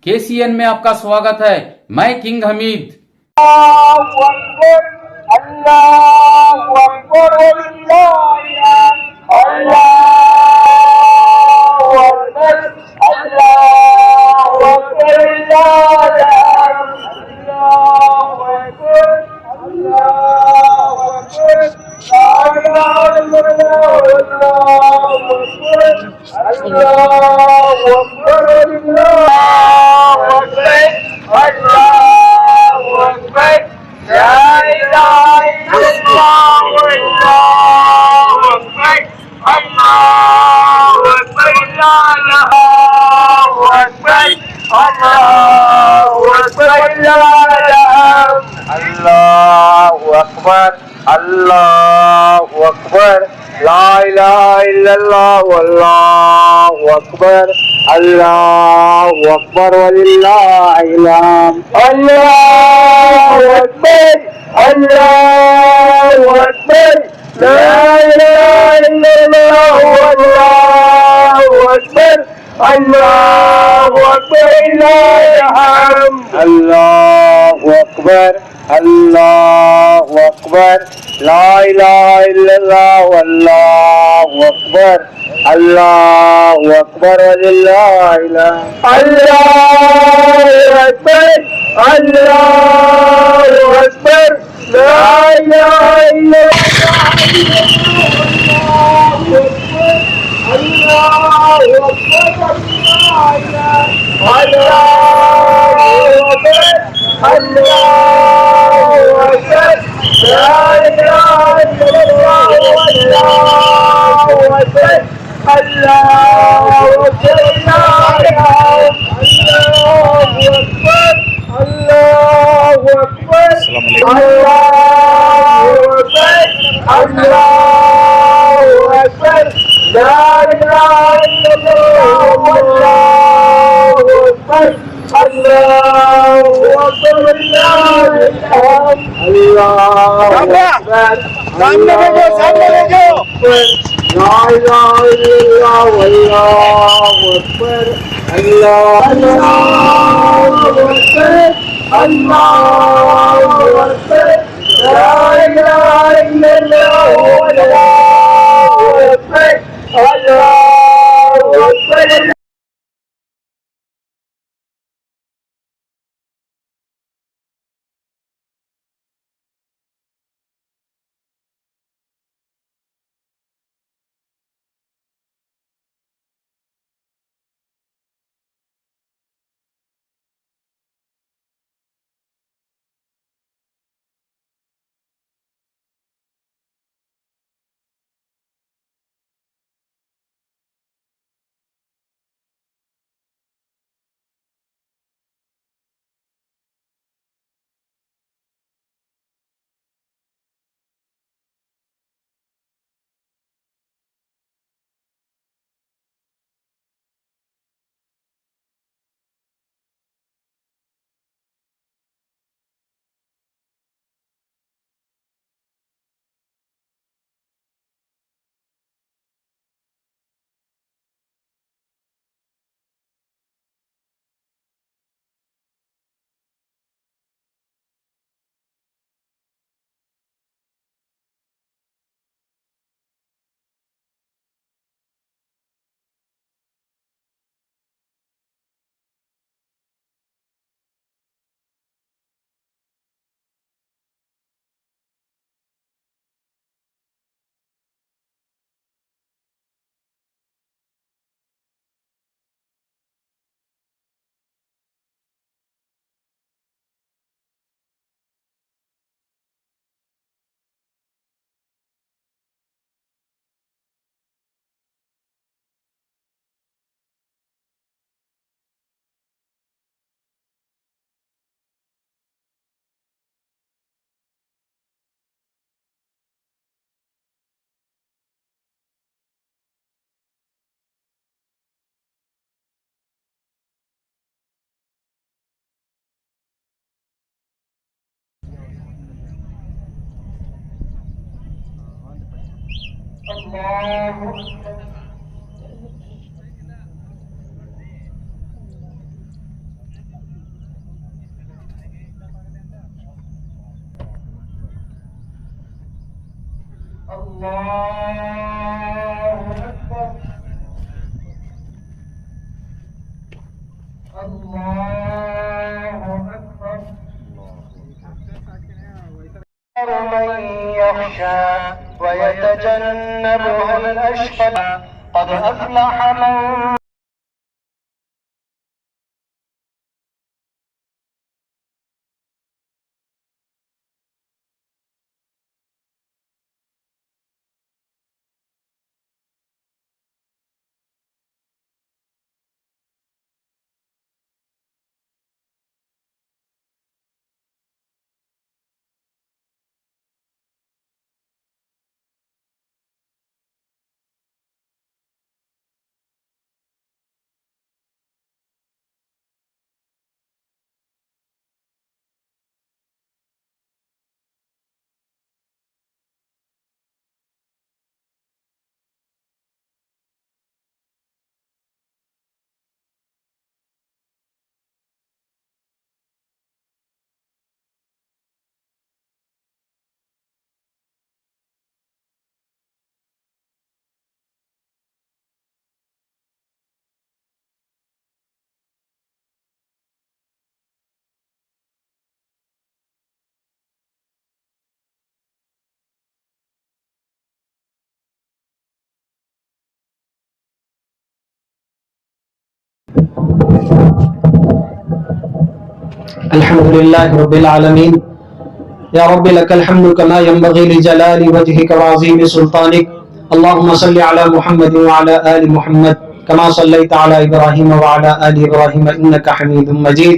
KCN में आपका स्वागत है। मैं किंग हमीद। अल्लाहु अकबर ला इलाहा इल्लल्लाह वल्लाहु अकबर अल्लाहु अकबर वलिल्लाहिल हम्द अल्लाहु अकबर ला इलाहा इल्लल्लाह वल्लाहु अकबर अल्लाहु अकबर लिल्लाहिल हम्द अल्लाहु अकबर ला इलाहा इल्लल्लाह वल्लाहु अकबर अल्लाहु अकबर वलिल्लाहिल हम्द अल्लाहु अकबर ला इलाहा सामने भेजो ला इलाहा इल्लल्लाह वल्लाहु अकबर अल्लाहु अकबर ला इलाहा इल्लल्लाह वल्लाहु अकबर अल्लाहु अकबर। من يخشى ويتجنبها الأشقى قد أفلح من अल्हम्दुलिल्लाह रब्बिल आलमीन या रब्बी लकल हम्दु कमा यंबगी लिजलाली वजहिका व अज़ीमी सुल्तानिक अल्लाहुम्मा सल्लि अला मुहम्मद व अला आलि मुहम्मद कमा सल्लैता अला इब्राहीम व अला आलि इब्राहीम इन्नका हमीदुम मजीद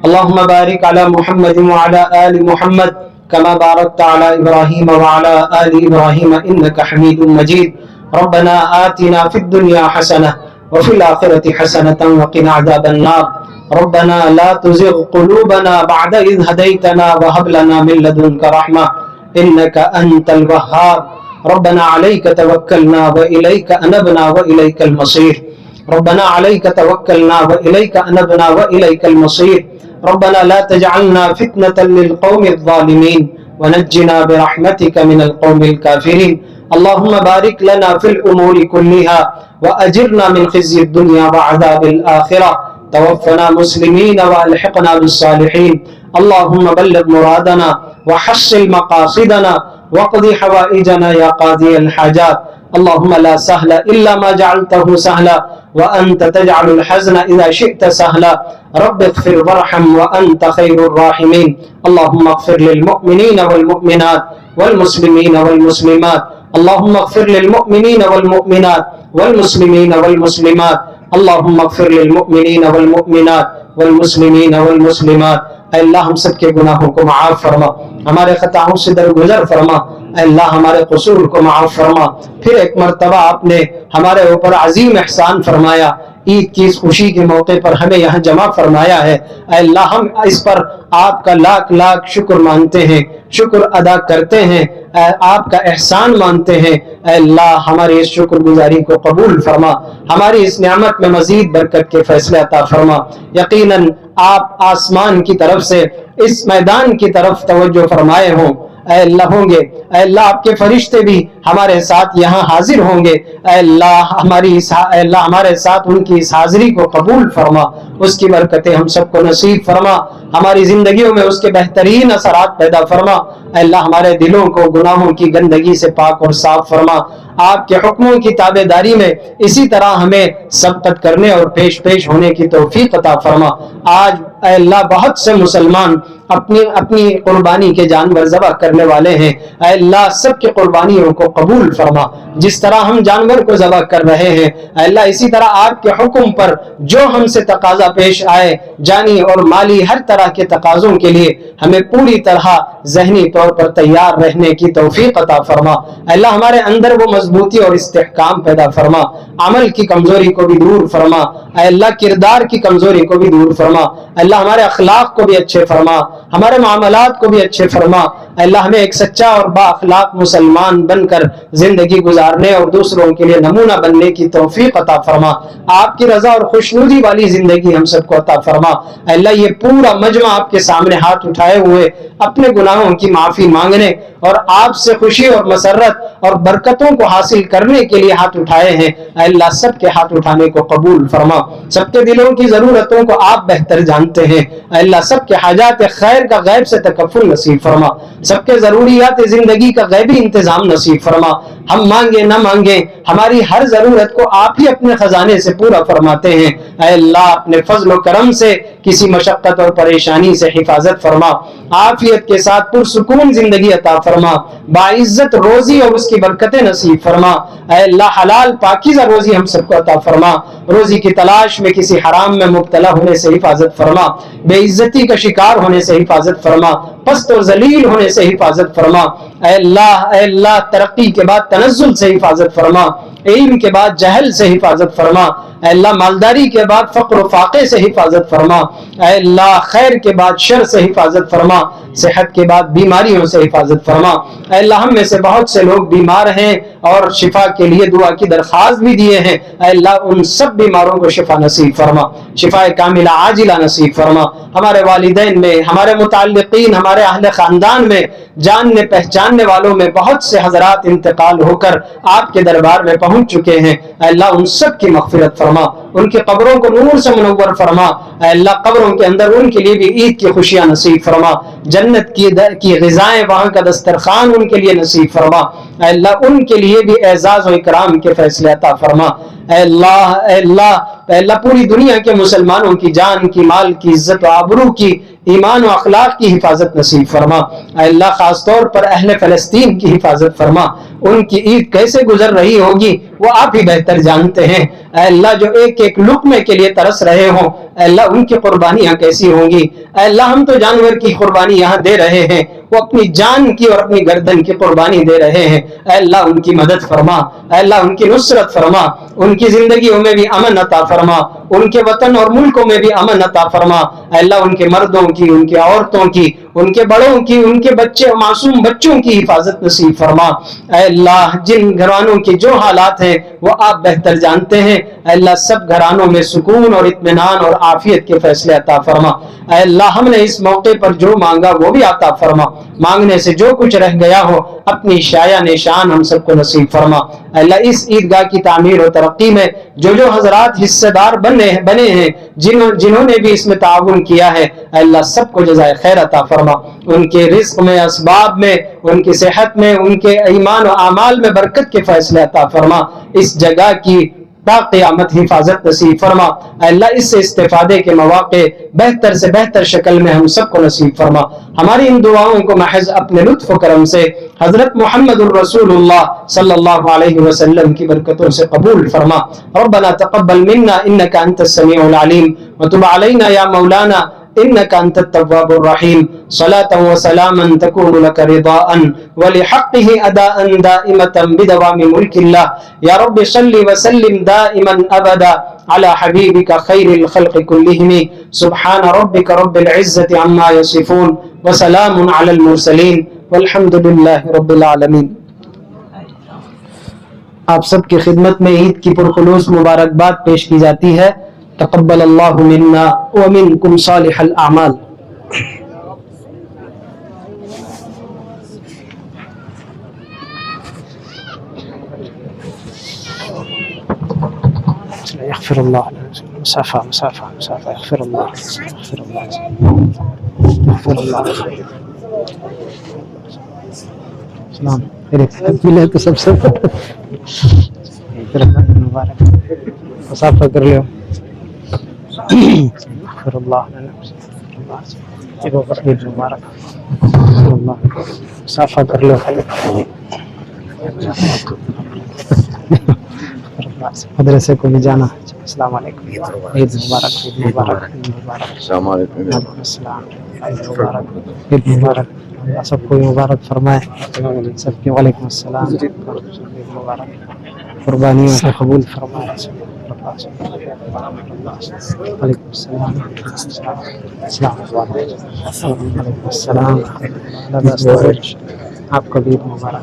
अल्लाहुम्मा बारिक अला मुहम्मद व अला आलि मुहम्मद कमा बारकता अला इब्राहीम व अला आलि इब्राहीम इन्नका हमीदुम मजीद रब्बना आतिना फिद दुनिया हसनह व फिल आखिरति हसनतन व क़िना अज़ाबन नार रब्बना ला तुज़िग़ क़ुलूबना बअद इज़ हदैतना व हब लना मिन लदुनका रहमा इन्नका अंतल वह्हाब रब्बना अलैका तवक्कलना व इलैका अनबना व इलैकल मसीर रब्बना अलैका तवक्कलना व इलैका अनबना व इलैकल मसीर रब्बना ला तजअलना फितनतन लिल क़ौमिज़ ज़ालिमीन व नज्जिना बिरहमतिका मिनल क़ौमिल काफ़िरीन अल्लाहुम्मा बारिक लना फिल उमूरि कुल्लिहा व अजिरना मिन ख़िज़्यिद दुनिया व अज़ाबिल आखिरह तवफ़्फ़ना मुस्लिमीन व अल्हिक़ना बिस्सालिहीन अल्लाहुम्मा बल्लिग़ मुरादना व हस्सिल मक़ासिदना वक़्दि हवाइजना या क़ादियल हाजात अल्लाहुम्मा ला सहला इल्ला मा जअलतहु सहला व अंत तजअलुल हज़ना इज़ा शि'ता सहला रब्बिग़फ़िर वरहम व अंत खैरुर राहिमीन अल्लाहुम्मा इग़फ़िर लिल मुअमिनीन वल मुअमिनात वल मुस्लिमीन वल मुस्लिमात अल्लाहुम्मा इग़फ़िर लिल मुअमिनीन वल मुअमिनात वल मुस्लिमीन वल मुस्लिमात अल्लाहुम्मा इग़फ़िर लिल मुअमिनीन वल मुअमिनात वल मुस्लिमीन वल मुस्लिमात। अल्लाह हम सब के गुनाहों को माफ़ फरमा, हमारे खताओं से दरगुजर फरमा, अल्लाह हमारे कसूर को माफ़ फरमा। फिर एक मर्तबा आपने हमारे ऊपर अजीम एहसान फरमाया, ईद की इस खुशी के मौके पर हमें यहाँ जमा फरमाया है। अल्लाह हम इस पर आपका लाख लाख शुक्र मानते हैं, शुक्र अदा करते हैं, आपका एहसान मानते हैं। अल्लाह हमारी इस शुक्रगुजारी को कबूल फरमा, हमारी इस नेमत में मजीद बरकत के फैसले अता फरमा। यकीनन आप आसमान की तरफ से इस मैदान की तरफ तवज्जो फरमाए हों अल्लाह होंगे, अल्लाह आपके फरिश्ते भी हमारे साथ यहाँ हाजिर होंगे। अल्लाह हमारे साथ उनकी इस हाजिरी को कबूल फरमा, उसकी बरकतें हम सबको नसीब फरमा, हमारी जिंदगियों में उसके बेहतरीन असरात पैदा फरमा। अल्लाह हमारे दिलों को गुनाहों की गंदगी से पाक और साफ फरमा, आपके हुक्मों की ताबेदारी में इसी तरह हमें सबकत करने और पेश पेश होने की तौफीक अता फरमा। आज अल्लाह बहुत से मुसलमान अपनी अपनी कुर्बानी के जानवर ज़बह करने वाले हैं, अल्लाह सबके कुर्बानियों को कबूल फरमा। जिस तरह हम जानवर को ज़बह कर रहे हैं अल्लाह इसी तरह आपके हुक्म पर जो हमसे तकाजा पेश आए, जानी और माली हर तरह के तकाजों के लिए हमें पूरी तरह ज़हनी तौर पर तैयार रहने की तौफीक अता फरमा। अल्लाह हमारे अंदर वो मजबूती और इस्तेहकाम पैदा फरमा, अमल की कमजोरी को भी दूर फरमा, अल्लाह किरदार की कमजोरी को भी दूर फरमा, अल्लाह हमारे अखलाक को भी अच्छे फरमा, हमारे मामलात को भी अच्छे फरमा। अल्लाह हमें एक सच्चा और बाअखलाक मुसलमान बनकर जिंदगी गुजारने और दूसरों के लिए नमूना बनने की तौफीक अता फरमा। आपकी रजा और खुशनुदी वाली जिंदगी हम सबको अता फरमा। अल्लाह ये पूरा मजमा आपके सामने हाथ उठाए हुए अपने गुनाहों की माफी मांगने और आपसे खुशी और मसरत और बरकतों को हासिल करने के लिए हाथ उठाए हैं। अल्लाह सबके हाथ उठाने को कबूल फरमा। सबके दिलों की जरूरतों को आप बेहतर जानते हैं। अल्लाह सबके हाजात खैर का गैब से तकफ्फुल नसीब फरमा। सबके जरूरियात जिंदगी का गैबी इंतजाम नसीब फरमा। हम मांगे न मांगे हमारी हर जरूरत को आप ही अपने खजाने से पूरा फरमाते हैं। अल्लाह अपने फजल करम से किसी मशक्कत और परेशानी से हिफाजत फरमा। आफियत के साथ पुरसुकून जिंदगी अता फरमा। बाइज्जत रोजी और उसकी बरकतें नसीब फरमा। अल्लाह हलाल पाकीज़ा रोजी हम सबको अता फरमा। रोजी की तलाश में किसी हराम में मुब्तला होने से हिफाजत फरमा। बेइज्जती का शिकार होने से हिफाजत फरमा। पस्त और जलील होने से हिफाजत फरमा। अल्लाह तरक्की के बाद तनज़्ज़ुल से हिफाजत फरमा। इल्म के बाद जहल से हिफाजत फरमा। अल्लाह मालदारी के बाद फक्र फाके से हिफाजत फरमा। अल्लाह खैर के बाद शर से हिफाजत फरमा। सेहत के बाद बीमारियों से हिफाजत फरमा। अल्लाह हम में से बहुत से लोग बीमार हैं और शिफा के लिए दुआ की दरख्वास्त भी दिए हैं। अल्लाह उन सब बीमारों को शिफा नसीब फरमा। शिफा कामिला आजिला नसीब फरमा। हमारे वालिदैन में, हमारे मुताल्लिकीन, हमारे अहले खानदान में, जानने पहचानने वालों में बहुत से हजरात इंतकाल होकर आपके दरबार में पहुंच चुके हैं। अल्लाह उन सब की मगफिरत फरमा। उनकी कब्रों को नूर से मुनव्वर फरमा। अल्लाह कब्रों के अंदर उनके लिए भी ईद की खुशियां नसीब फरमा। जन्नत की गिज़ाएं, वहां का दस्तरखान उनके लिए नसीब फरमा। अल्लाह उनके लिए भी एजाज और इकराम के फैसले अता फरमा। अल्लाह अल्लाह अल्लाह पूरी दुनिया के मुसलमानों की जान की, माल की, इज्जत, आबरू की, ईमान और अखलाक की हिफाजत नसीब फरमा। अल्लाह खास तौर पर अहले फलस्तीन की हिफाजत फरमा। उनकी ईद कैसे गुजर रही होगी वो आप ही बेहतर जानते हैं। अल्लाह जो एक एक लुक़्मे के लिए तरस रहे हो, अल्लाह उनकी कुर्बानियां कैसी होंगी। अल्लाह हम तो जानवर की कुर्बानी यहाँ दे रहे हैं, वो अपनी जान की और अपनी गर्दन की कुर्बानी दे रहे हैं। अल्लाह उनकी मदद फरमा। अल्लाह उनकी नुसरत फरमा। उनकी जिंदगियों में भी अमन अता फरमा। उनके वतन और मुल्कों में भी अमन अता फरमा। अल्लाह उनके मर्दों की, उनके औरतों की, उनके बड़ों की, उनके बच्चे, मासूम बच्चों की हिफाजत नसीब फरमा। अल्लाह जिन घरानों के जो हालात हैं वो आप बेहतर जानते हैं। अल्लाह सब घरानों में सुकून और इत्मीनान और आफियत के फैसले अता फरमा। अल्लाह हमने इस मौके पर जो मांगा वो भी अता फरमा। मांगने से जो कुछ रह गया हो अपनी शाया निशान हम सबको नसीब फरमा। अल्लाह इस ईदगाह की तामीर और तरक्की में जो जो हजरात हिस्सेदार बने हैं, जिन्होंने भी इसमें ताउन किया है, अल्लाह सबको जज़ाए खैर अता फरमा। उनके रिज़्क़ में, असबाब में, उनकी सेहत में, उनके ईमान और आमाल में बरकत के फैसले अता फरमा। इस जगह की क़यामत हिफाजत नसीब फरमा। अल्लाह इससे इस्तेफादे के मौके बेहतर से बेहतर शक्ल में हम सबको नसीब फरमा। हमारी इन दुआओं को महज अपने लुत्फ़ करम से हजरत मुहम्मदुर रसूलुल्लाह सल्लल्लाहु अलैहि वसल्लम की बरकतों से कबूल फरमा। रब्बना तक़ब्बल मिन्ना इन्नका अंतस समीउल अलीम व तुब अलैना या मौलाना इन्नका अंतत तव्वाबुर रहीम। सलातन व सलामन तकूनु लक रिदाअन व लिहक़्क़िहि अदाअन दाइमतन बिदवामि मुल्किल्लाह। या रब्बि सल्लि व सल्लिम दाइमन अबदा अला हबीबिका खैरिल खल्क़ि कुल्लिहिम। सुब्हान रब्बिका रब्बिल इज़्ज़ति अम्मा यसिफून व सलामुन अलल मुरसलीन वल्हम्दुलिल्लाहि रब्बिल आलमीन। आप सबकी खिदमत में ईद की पुरखुलूस मुबारकबाद पेश की जाती है। तक़ब्बल अल्लाहु मिन्ना व मिनकुम सालिहल अमाल। यग़फ़िरुल्लाह मुसाफ़ा मुसाफ़ा मुसाफ़ा यग़फ़िरुल्लाह यग़फ़िरुल्लाह यग़फ़िरुल्लाह। सलाम मिले तो सबसे मुबारक मुसाफ़ा कर लो। यग़फ़िरुल्लाह मुबारक मुसाफ़ा कर लो। मदरसे को भी जाना। अस्सलाम वालेकुम। ईद मुबारक, ईद मुबारक, ईद मुबारक। अस्सलाम वालेकुम। ईद मुबारक, ईद मुबारक। अल्लाह सबको मुबारक फरमाए। सबके वालेकुम अस्सलाम। ईद मुबारक, कुर्बानियों को कबूल फरमाए। आपका भी मुबारक।